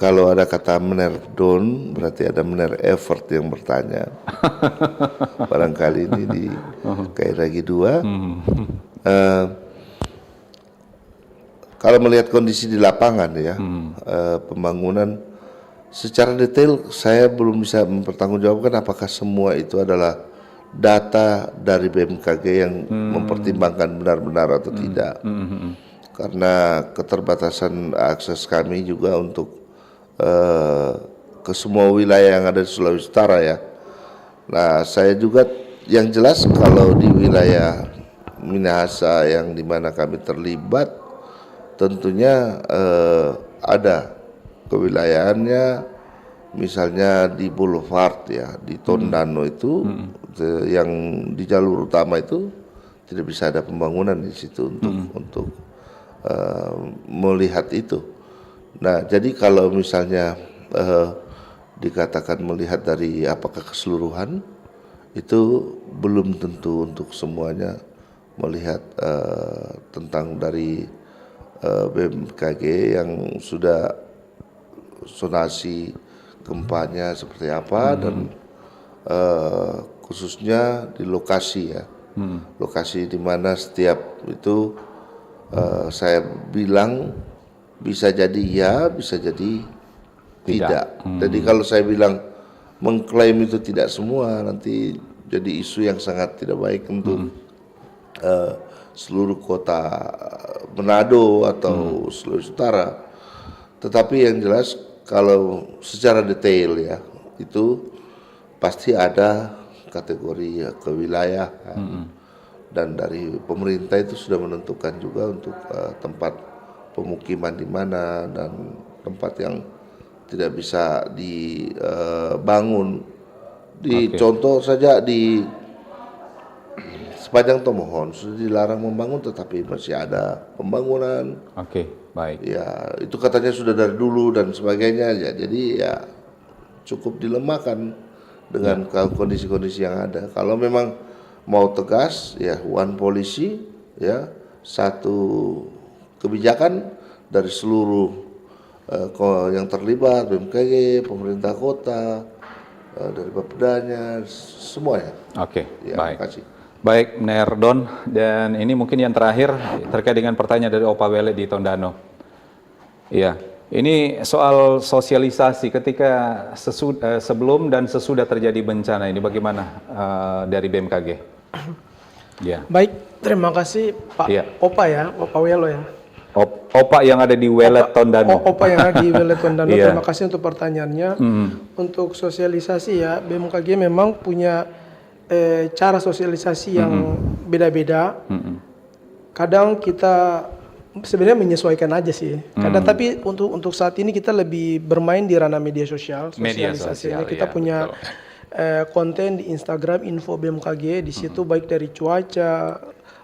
Kalau ada kata Menerdon, berarti ada Mener Effort yang bertanya. Barangkali ini di Kairagi 2. Kalau melihat kondisi di lapangan ya, pembangunan secara detail saya belum bisa mempertanggungjawabkan apakah semua itu adalah data dari BMKG yang mempertimbangkan benar-benar atau tidak. Karena keterbatasan akses kami juga untuk ke semua wilayah yang ada di Sulawesi Utara ya. Nah, saya juga yang jelas kalau di wilayah Minahasa yang dimana kami terlibat, tentunya ada kewilayahannya, misalnya di Boulevard ya, di Tondano itu yang di jalur utama itu tidak bisa ada pembangunan di situ untuk melihat itu. Nah, jadi kalau misalnya dikatakan melihat dari apakah keseluruhan, itu belum tentu untuk semuanya melihat tentang dari BMKG yang sudah sonasi gempanya seperti apa dan khususnya di lokasi ya, lokasi di mana setiap itu saya bilang bisa jadi ya, bisa jadi tidak. Jadi kalau saya bilang mengklaim itu tidak semua, nanti jadi isu yang sangat tidak baik untuk seluruh kota Manado atau Sulawesi Utara. Tetapi yang jelas kalau secara detail ya itu pasti ada kategori kewilayahan dan dari pemerintah itu sudah menentukan juga untuk tempat pemukiman di mana dan tempat yang tidak bisa dibangun. Contoh saja di sepanjang Tomohon sudah dilarang membangun, tetapi masih ada pembangunan. Baik. Ya, itu katanya sudah dari dulu dan sebagainya ya. Jadi ya cukup dilemahkan dengan kondisi-kondisi yang ada. Kalau memang mau tegas ya one polisi ya, satu kebijakan dari seluruh yang terlibat, BMKG, pemerintah kota, dari Bapedanya, semuanya. Ya, baik. Makasih. Baik, Nerdon, dan ini mungkin yang terakhir terkait dengan pertanyaan dari Opa Wele di Tondano. Iya, ini soal sosialisasi ketika sebelum dan sesudah terjadi bencana ini bagaimana dari BMKG? Ya. Baik, terima kasih Pak Opa ya, Opa Welo ya. Opa yang ada di Welet Tondano. Opa yang ada di Welet Tondano. Iya. Terima kasih untuk pertanyaannya. Untuk sosialisasi ya, BMKG memang punya cara sosialisasi yang beda-beda. Kadang kita sebenarnya menyesuaikan aja sih. Kadang tapi untuk saat ini kita lebih bermain di ranah media sosial. Sosialisasinya kita punya konten di Instagram info BMKG. Di situ baik dari cuaca,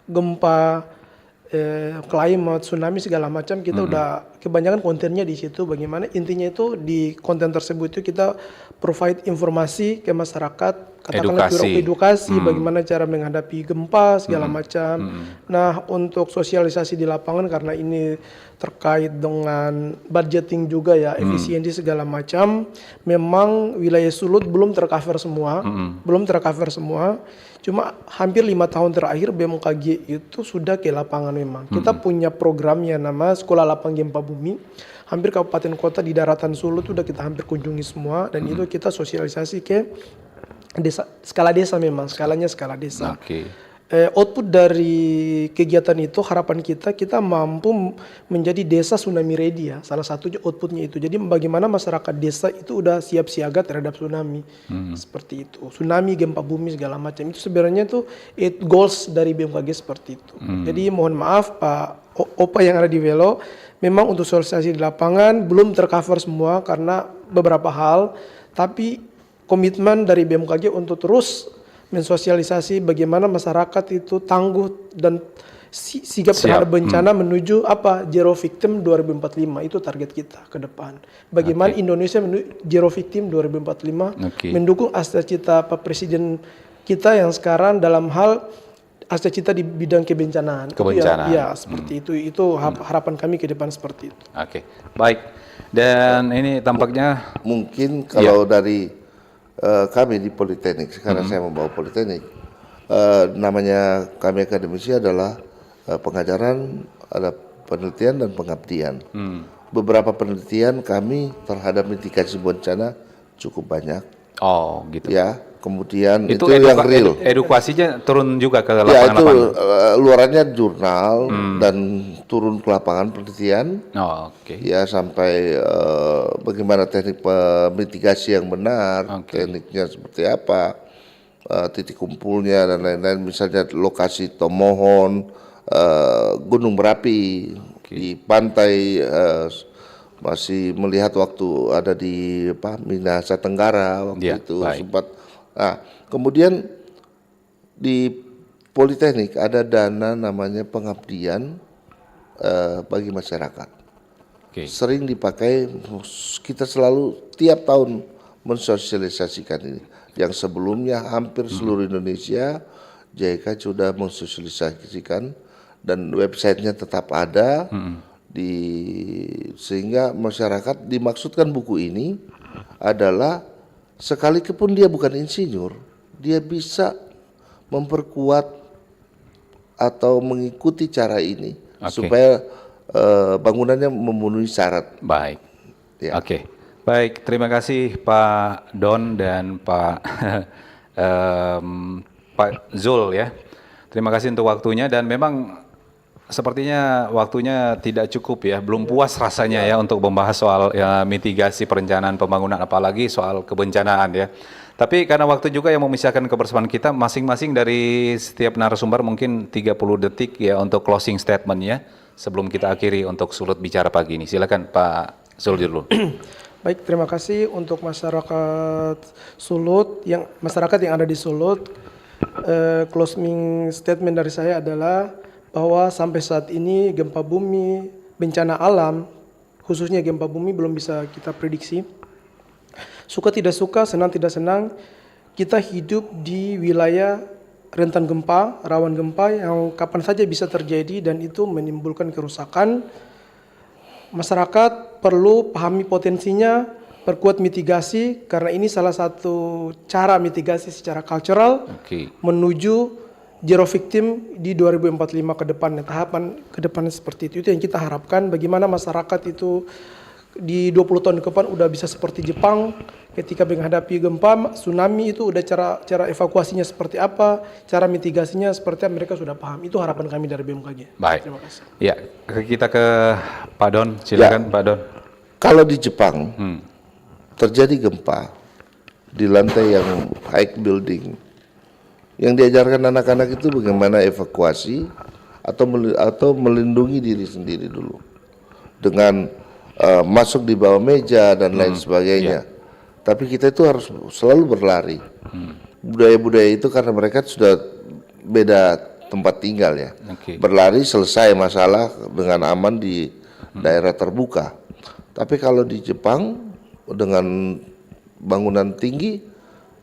gempa, climate, tsunami segala macam kita udah kebanyakan kontennya di situ. Bagaimana intinya itu di konten tersebut itu kita provide informasi ke masyarakat, katakanlah edukasi bagaimana cara menghadapi gempa segala macam. Nah, untuk sosialisasi di lapangan karena ini terkait dengan budgeting juga ya, efisiensi segala macam, memang wilayah Sulut belum tercover semua, Cuma hampir 5 tahun terakhir BMKG itu sudah ke lapangan memang. Kita punya program yang nama Sekolah Lapang Gempa Bumi. Hampir kabupaten kota di daratan Sulut sudah kita hampir kunjungi semua dan itu kita sosialisasi ke desa, skala desa memang, skalanya skala desa. Output dari kegiatan itu harapan kita mampu menjadi desa tsunami ready ya. Salah satunya outputnya itu. Jadi bagaimana masyarakat desa itu udah siap siaga terhadap tsunami. Seperti itu. Tsunami, gempa bumi segala macam. Itu sebenarnya tuh goals dari BMKG seperti itu. Jadi mohon maaf Pak Opa yang ada di Welo, memang untuk sosialisasi di lapangan belum tercover semua karena beberapa hal, tapi komitmen dari BMKG untuk terus mensosialisasi bagaimana masyarakat itu tangguh dan sigap terhadap bencana menuju zero victim 2045. Itu target kita ke depan. Bagaimana Indonesia menuju zero victim 2045 mendukung cita Pak Presiden kita yang sekarang dalam hal cita di bidang kebencanaan. Ya, seperti itu. Itu harapan kami ke depan seperti itu. Baik. Dan ini tampaknya mungkin kalau dari kami di Politeknik, sekarang saya membawa Politeknik, namanya kami akademisi adalah pengajaran, ada penelitian dan pengabdian. Beberapa penelitian kami terhadap mitigasi bencana cukup banyak. Gitu. Ya, kemudian itu yang real. Edukasinya turun juga ke lapangan. Ya, itu luarannya jurnal dan turun ke lapangan penelitian. Ya, sampai bagaimana teknik mitigasi yang benar, tekniknya seperti apa, titik kumpulnya dan lain-lain. Misalnya lokasi Tomohon, gunung berapi di pantai. Masih melihat waktu ada di Minahasa Tenggara waktu itu sempat. Nah, kemudian di Politeknik ada dana namanya pengabdian bagi masyarakat. Sering dipakai, kita selalu tiap tahun mensosialisasikan ini. Yang sebelumnya hampir seluruh Indonesia JK sudah mensosialisasikan dan websitenya tetap ada. Sehingga masyarakat dimaksudkan buku ini adalah sekalipun dia bukan insinyur, dia bisa memperkuat atau mengikuti cara ini supaya bangunannya memenuhi syarat. Baik. Baik, terima kasih Pak Don dan Pak Pak Zul ya. Terima kasih untuk waktunya dan memang sepertinya waktunya tidak cukup ya, belum puas rasanya ya untuk membahas soal ya, mitigasi perencanaan pembangunan, apalagi soal kebencanaan ya. Tapi karena waktu juga yang memisahkan kebersamaan kita, masing-masing dari setiap narasumber mungkin 30 detik ya untuk closing statement-nya sebelum kita akhiri untuk Sulut Bicara pagi ini. Silakan Pak Sulut dulu. Baik, terima kasih untuk masyarakat Sulut, masyarakat yang ada di Sulut. Closing statement dari saya adalah bahwa sampai saat ini gempa bumi, bencana alam, khususnya gempa bumi belum bisa kita prediksi. Suka tidak suka, senang tidak senang, kita hidup di wilayah rentan gempa, rawan gempa yang kapan saja bisa terjadi dan itu menimbulkan kerusakan. Masyarakat perlu pahami potensinya, perkuat mitigasi karena ini salah satu cara mitigasi secara cultural menuju zero victim di 2045 ke depan. Tahapan ke depan seperti itu yang kita harapkan. Bagaimana masyarakat itu di 20 tahun ke depan udah bisa seperti Jepang ketika menghadapi gempa, tsunami itu udah cara evakuasinya seperti apa, cara mitigasinya seperti apa, mereka sudah paham. Itu harapan kami dari BMKG. Baik. Terima kasih. Ya, kita ke Pak Don, silakan Pak Don. Kalau di Jepang terjadi gempa di lantai yang high building, yang diajarkan anak-anak itu bagaimana evakuasi atau melindungi diri sendiri dulu dengan masuk di bawah meja dan lain sebagainya. Tapi kita itu harus selalu berlari. Budaya-budaya itu karena mereka sudah beda tempat tinggal ya. Berlari selesai masalah dengan aman di daerah terbuka. Tapi kalau di Jepang dengan bangunan tinggi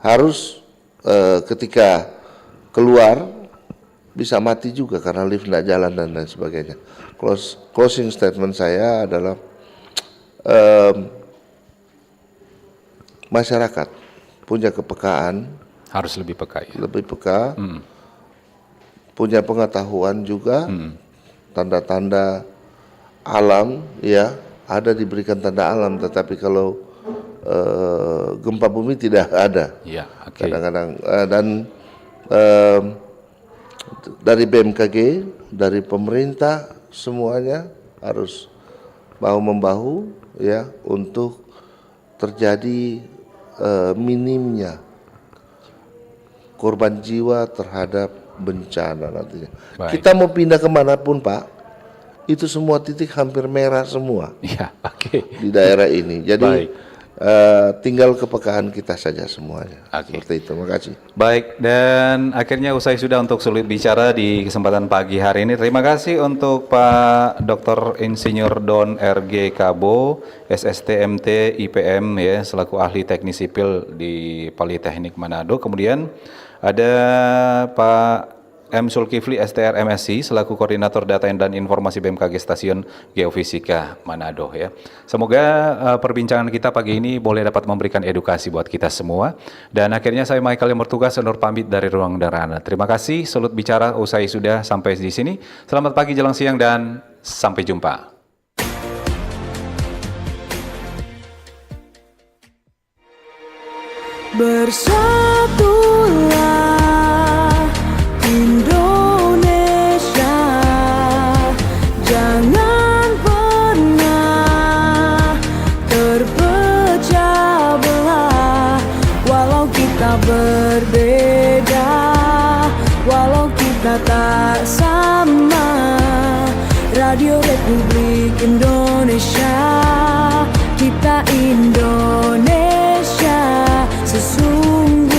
harus ketika keluar bisa mati juga karena lift tidak jalan dan lain sebagainya. Closing statement saya adalah masyarakat punya kepekaan, harus lebih peka ya? Lebih peka, punya pengetahuan juga, tanda-tanda alam ya, ada diberikan tanda alam, tetapi kalau gempa bumi tidak ada. Ya, kadang-kadang dan dari BMKG, dari pemerintah semuanya harus bahu-membahu ya untuk terjadi minimnya korban jiwa terhadap bencana nantinya. Baik. Kita mau pindah kemanapun Pak, itu semua titik hampir merah semua. Ya, di daerah ini. Jadi baik. Tinggal kepekaan kita saja semuanya. Seperti itu. Terima kasih. Baik, dan akhirnya usai sudah untuk Sulit Bicara di kesempatan pagi hari ini. Terima kasih untuk Pak Dr. Insinyur Don R.G. Kabo, SSTMT IPM ya, selaku ahli teknik sipil di Politeknik Manado. Kemudian ada Pak M. Sulkifli STR MSc selaku Koordinator Data dan Informasi BMKG Stasiun Geofisika Manado ya. Semoga perbincangan kita pagi ini boleh dapat memberikan edukasi buat kita semua. Dan akhirnya saya Michael yang bertugas undur pamit dari ruang darana. Terima kasih. Sulut Bicara usai sudah sampai di sini. Selamat pagi, jelang siang dan sampai jumpa. Bersatulah Indonesia, jangan pernah terpecah belah. Walau kita berbeda, walau kita tak sama, Radio Republik Indonesia, kita Indonesia sesungguhnya.